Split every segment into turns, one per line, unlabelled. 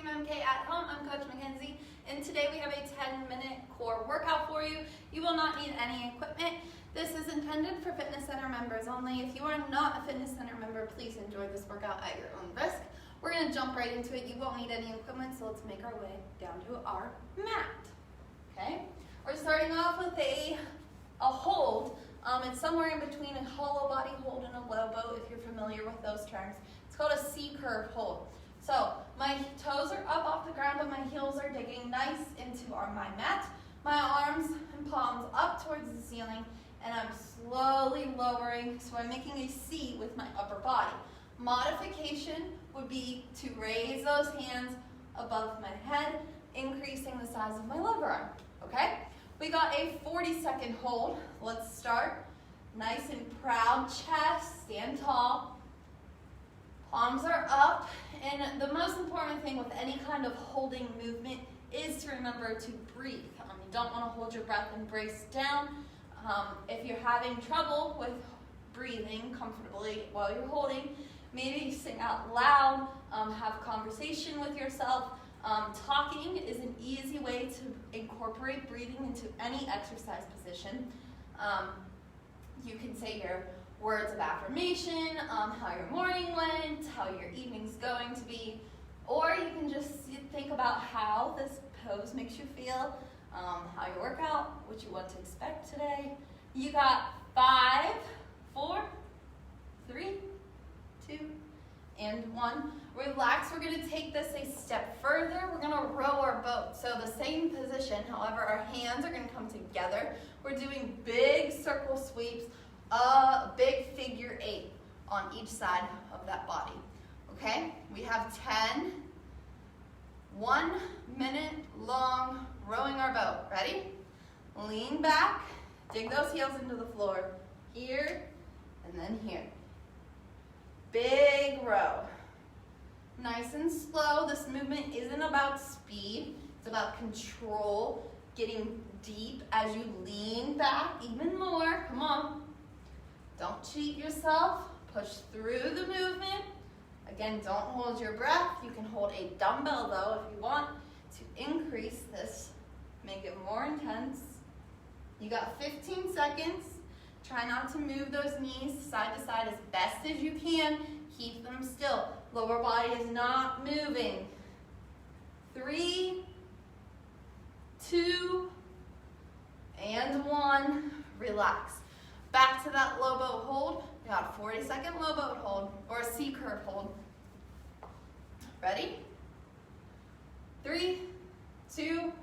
TMMK at home. I'm Coach Mackenzie, and today we have a 10-minute core workout for you. You will not need any equipment. This is intended for fitness center members only. If you are not a fitness center member, please enjoy this workout at your own risk. We're going to jump right into it. You won't need any equipment, so let's make our way down to our mat. Okay? We're starting off with a hold. It's somewhere in between a hollow body hold and a low boat, if you're familiar with those terms. It's called a C-curve hold. So my toes are up off the ground, but my heels are digging nice into my mat. My arms and palms up towards the ceiling, and I'm slowly lowering, so I'm making a C with my upper body. Modification would be to raise those hands above my head, increasing the size of my lower arm, okay? We got a 40-second hold. Let's start. Nice and proud chest, stand tall. Palms are up, and the most important thing with any kind of holding movement is to remember to breathe. You don't want to hold your breath and brace down. If you're having trouble with breathing comfortably while you're holding, maybe sing out loud, have a conversation with yourself. Talking is an easy way to incorporate breathing into any exercise position. You can say your words of affirmation, how your morning went, how your evening's going to be, or you can just think about how this pose makes you feel, how you work out, what you want to expect today. You got 5, 4, 3, 2, and 1. Relax. We're going to take this a step further. We're going to row our boat. So the same position, however, our hands are going to come together. We're doing big circle sweeps, a big figure 8 on each side of that body. Okay? We have 10, 1 minute long rowing our boat. Ready? Lean back, dig those heels into the floor. Here, and then here. Big row. Nice and slow. This movement isn't about speed. It's about control, getting deep as you lean back even more. Come on. Don't cheat yourself. Push through the movement. Again, don't hold your breath. You can hold a dumbbell, though, if you want to increase this. Make it more intense. You got 15 seconds. Try not to move those knees side to side as best as you can. Keep them still. Lower body is not moving. 3, 2, and 1. Relax. Back to that low boat hold. We got a 40-second low boat hold, or a C-curve hold. Ready? 3, 2,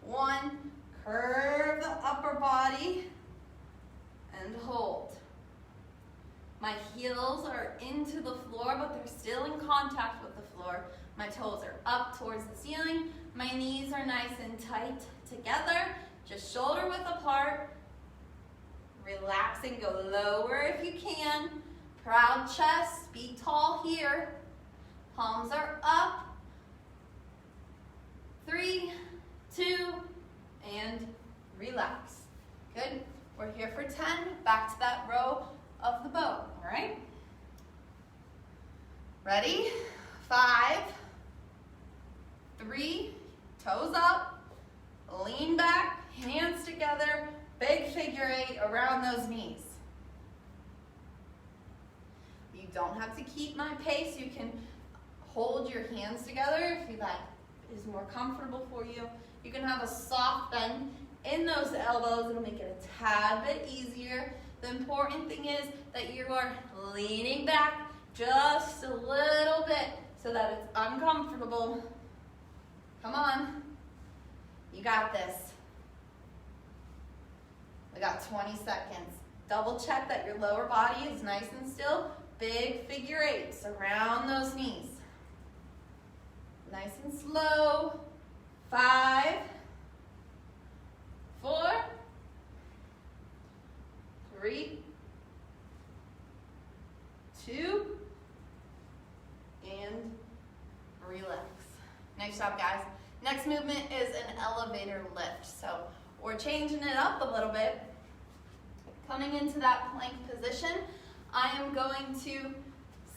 1. Curve the upper body and hold. My heels are into the floor, but they're still in contact with the floor. My toes are up towards the ceiling. My knees are nice and tight together, just shoulder width apart. Relax and go lower if you can. Proud chest, be tall here. Palms are up. 3, 2, and relax. Good. We're here for 10. Back to that row of the boat, all right? Ready? 5, 3, toes up, lean back, hands together, big figure 8 around those knees. You don't have to keep my pace. You can hold your hands together if that is more comfortable for you. You can have a soft bend in those elbows. It'll make it a tad bit easier. The important thing is that you are leaning back just a little bit so that it's uncomfortable. Come on. You got this. We got 20 seconds. Double check that your lower body is nice and still. Big figure 8s around those knees. Nice and slow. 5, 4, 3, 2, and relax. Nice job, guys. Next movement is an elevator lift. So we're changing it up a little bit. Coming into that plank position, I am going to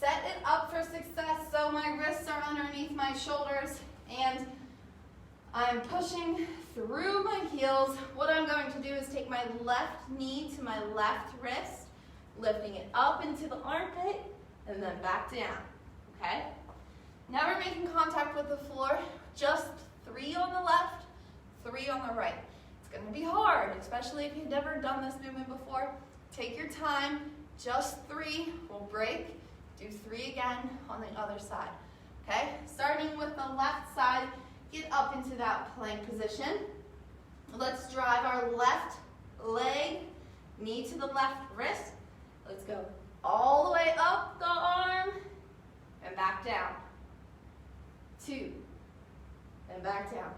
set it up for success so my wrists are underneath my my shoulders and I'm pushing through my heels. What I'm going to do is take my left knee to my left wrist, lifting it up into the armpit, and then back down, okay? Now we're making contact with the floor, just 3 on the left, 3 on the right. It's gonna be hard, especially if you've never done this movement before. Take your time, just 3, we'll break, do 3 again on the other side, okay? Starting with the left side, get up into that plank position. Let's drive our left leg, knee to the left wrist. Let's go all the way up the arm and back down. 2, and back down.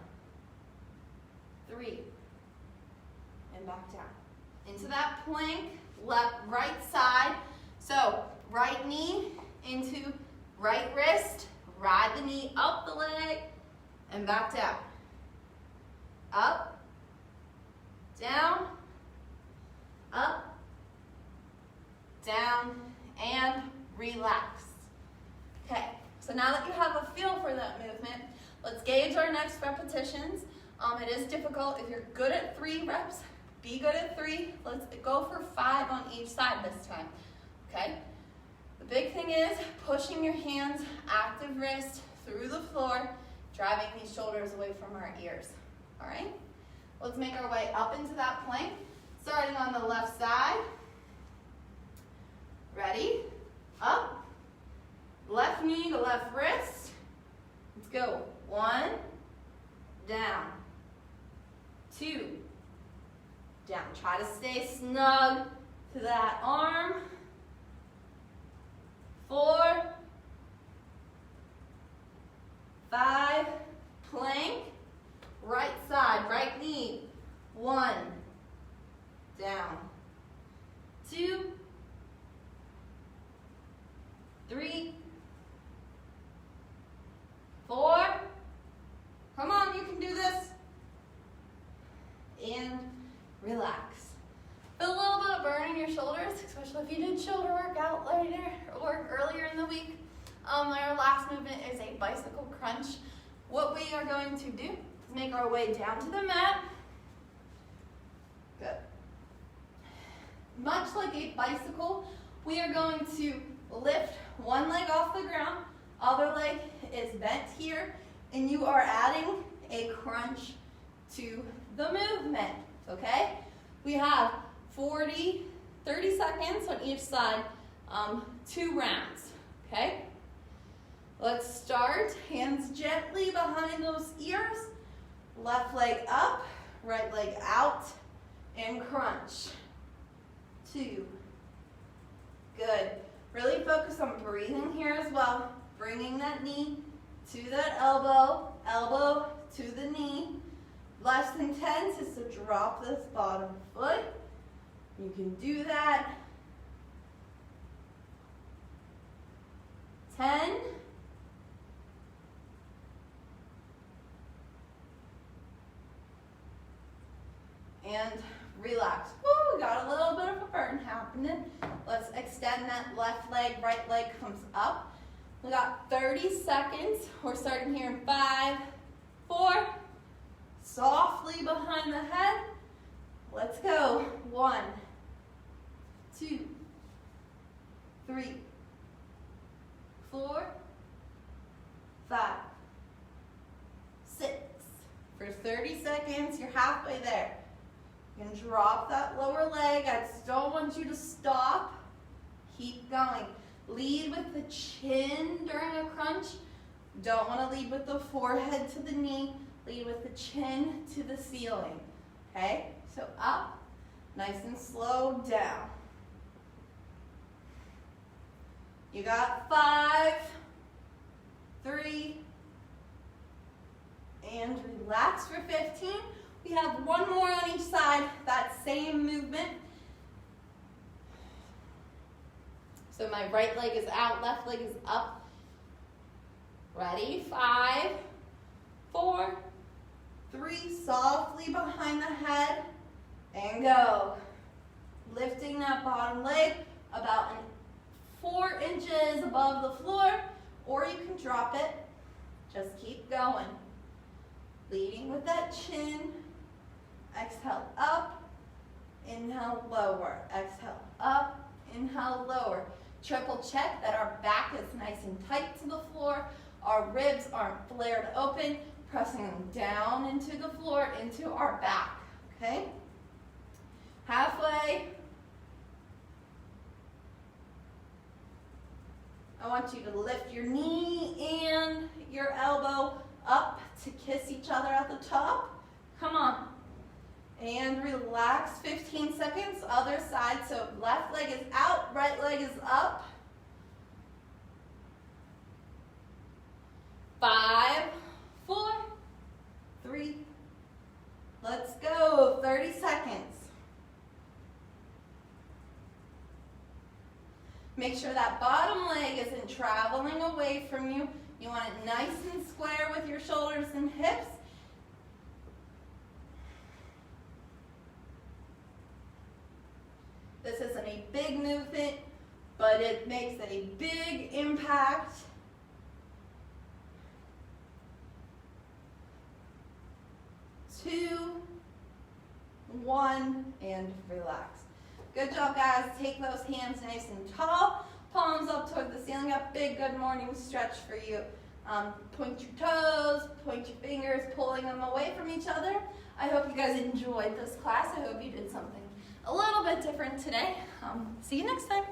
3, and back down. Into that plank, right side. So right knee into right wrist, ride the knee up the leg, and back down. Up, down, up, down, and relax. Okay, so now that you have a feel for that movement, let's gauge our next repetitions. It is difficult. If you're good at 3 reps, be good at 3. Let's go for 5 on each side this time, okay? The big thing is pushing your hands, active wrist, through the floor, driving these shoulders away from our ears, all right? Let's make our way up into that plank, starting on the left side. Ready? Up. Left knee to left wrist. Let's go. 1, down. 2, down. Try to stay snug to that arm. 4, 5, plank, right side, right knee. 1, down. 2, 3, 4. Come on, you can do this. And relax. Feel a little bit of burn in your shoulders, especially if you did shoulder workout later or earlier in the week. Our last movement is a bicycle crunch. What we are going to do is make our way down to the mat. Good. Much like a bicycle, we are going to lift one leg off the ground, other leg is bent here, and you are adding a crunch to the movement, okay? We have 30 seconds on each side, 2 rounds, okay? Let's start, hands gently behind those ears, left leg up, right leg out, and crunch. 2, good. Really focus on breathing here as well, bringing that knee to that elbow, elbow to the knee. Less intense is to drop this bottom foot. You can do that. 10. And relax. Woo, we got a little bit of a burn happening. Let's extend that left leg, right leg comes up. We got 30 seconds. We're starting here in 5, 4, softly behind the head. Let's go. 1, 2, 3, 4, 5, 6. For 30 seconds, you're halfway there. You can drop that lower leg. I still want you to stop. Keep going. Lead with the chin during a crunch. Don't want to lead with the forehead to the knee. Lead with the chin to the ceiling. Okay? So up, nice and slow down. You got 5, 3, and relax for 15. We have 1 more on each side, that same movement. So my right leg is out, left leg is up. Ready? 5, 4, 3, softly behind the head, and go. Lifting that bottom leg about 4 inches above the floor, or you can drop it. Just keep going. Leading with that chin. Exhale up. Inhale, lower. Exhale up. Inhale, lower. Triple check that our back is nice and tight to the floor. Our ribs aren't flared open. Pressing them down into the floor, into our back. Okay? Halfway. I want you to lift your knee and your elbow up to kiss each other at the top. Come on. And relax, 15 seconds, other side. So left leg is out, right leg is up. 5, 4, 3, let's go, 30 seconds. Make sure that bottom leg isn't traveling away from you. You want it nice and square with your shoulders and hips. This isn't a big movement, but it makes a big impact. 2, 1, and relax. Good job, guys. Take those hands nice and tall. Palms up toward the ceiling. A big good morning stretch for you. Point your toes, point your fingers, pulling them away from each other. I hope you guys enjoyed this class. I hope you did something a little bit different today. See you next time.